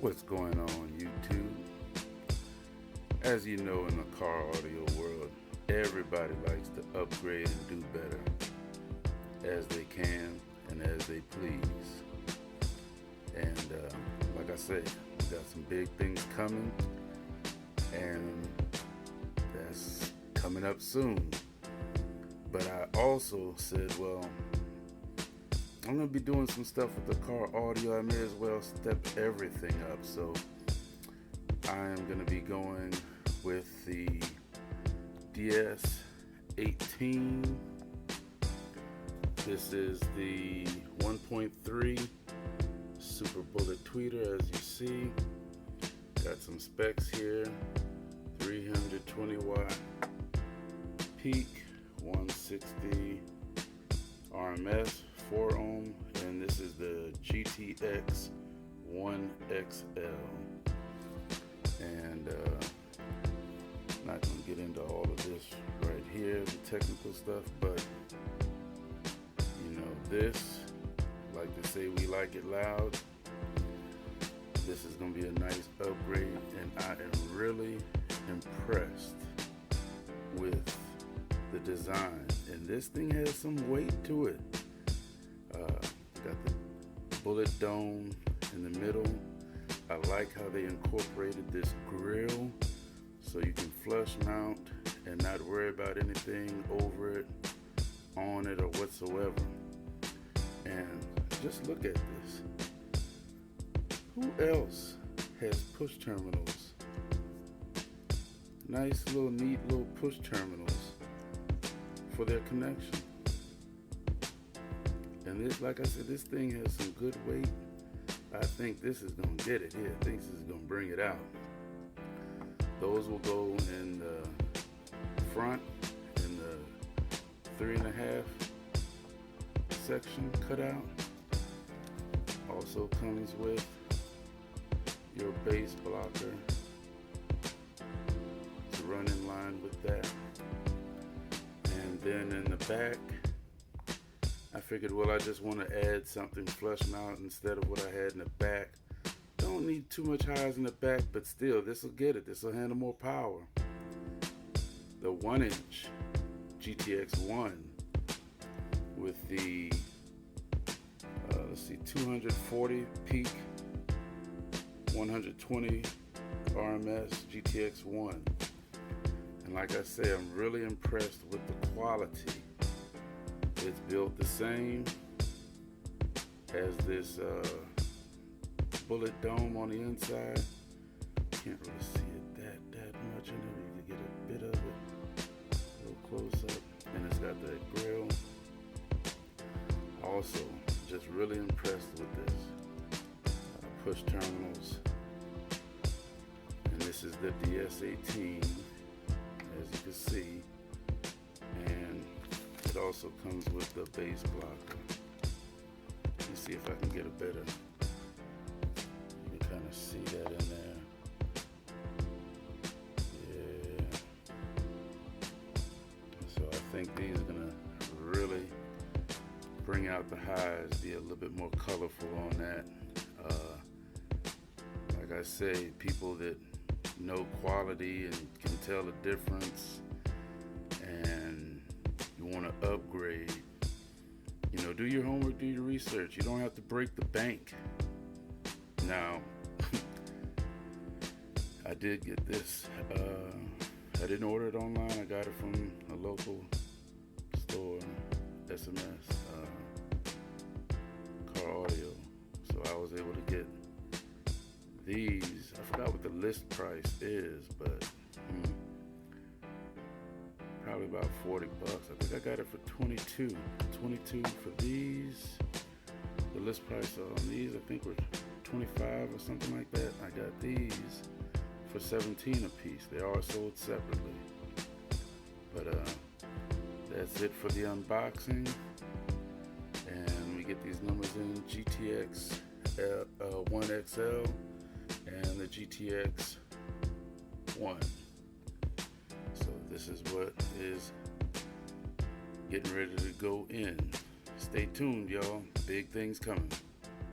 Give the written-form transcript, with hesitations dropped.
What's going on, YouTube? As you know, in the car audio world, everybody likes to upgrade and do better as they can and as they please. And like I said, we got some big things coming, and that's coming up soon. But I also said, well, I'm going to be doing some stuff with the car audio. I may as well step everything up. So I am going to be going with the DS18. This is the 1.3 Super Bullet tweeter, as you see. Got some specs here. 320 watt peak, 160 RMS, 4 ohm, and this is the GTX 1XL. And not going to get into all of this right here, the technical stuff, but you know, this, like to say, we like it loud. This is going to be a nice upgrade, and I am really impressed with the design. And this thing has some weight to it. Got the bullet dome in the middle. I like how they incorporated this grill so you can flush mount and not worry about anything over it, on it, or whatsoever. And just look at this. Who else has push terminals? Nice little neat little push terminals for their connection. And this, like I said, this thing has some good weight. I think this is gonna get it here. I think this is gonna bring it out. Those will go in the front, in the 3.5 section cutout. Also comes with your base blocker to run in line with that. And then in the back, I figured, well, I just want to add something flush mount instead of what I had in the back. Don't need too much highs in the back, but still, this will get it. This will handle more power. The 1-inch GTX 1 with the, let's see, 240 peak, 120 RMS GTX 1. And like I say, I'm really impressed with the quality. It's built the same as this bullet dome on the inside. Can't really see it that much in there. You can get a bit of it, a little close up. And it's got that grill. Also, just really impressed with this. Push terminals. And this is the DS18, as you can see. And it also comes with the base blocker. Let me see if I can get a better, you can kind of see that in there. Yeah. So I think these are gonna really bring out the highs, be a little bit more colorful on that. Like I say, people that know quality and can tell the difference, and you want to upgrade, you know, do your homework, do your research. You don't have to break the bank. Now, I did get this. I didn't order it online. I got it from a local store, SMS, car audio. So I was able to get these. I forgot what the list price is, but probably about 40 bucks. I think I got it for 22 for these. The list price on these, I think, were 25 or something like that. I got these for 17 a piece. They are sold separately. But that's it for the unboxing. And we get these numbers in: GTX 1XL and the GTX 1. So this is what is getting ready to go in. Stay tuned, y'all. Big things coming.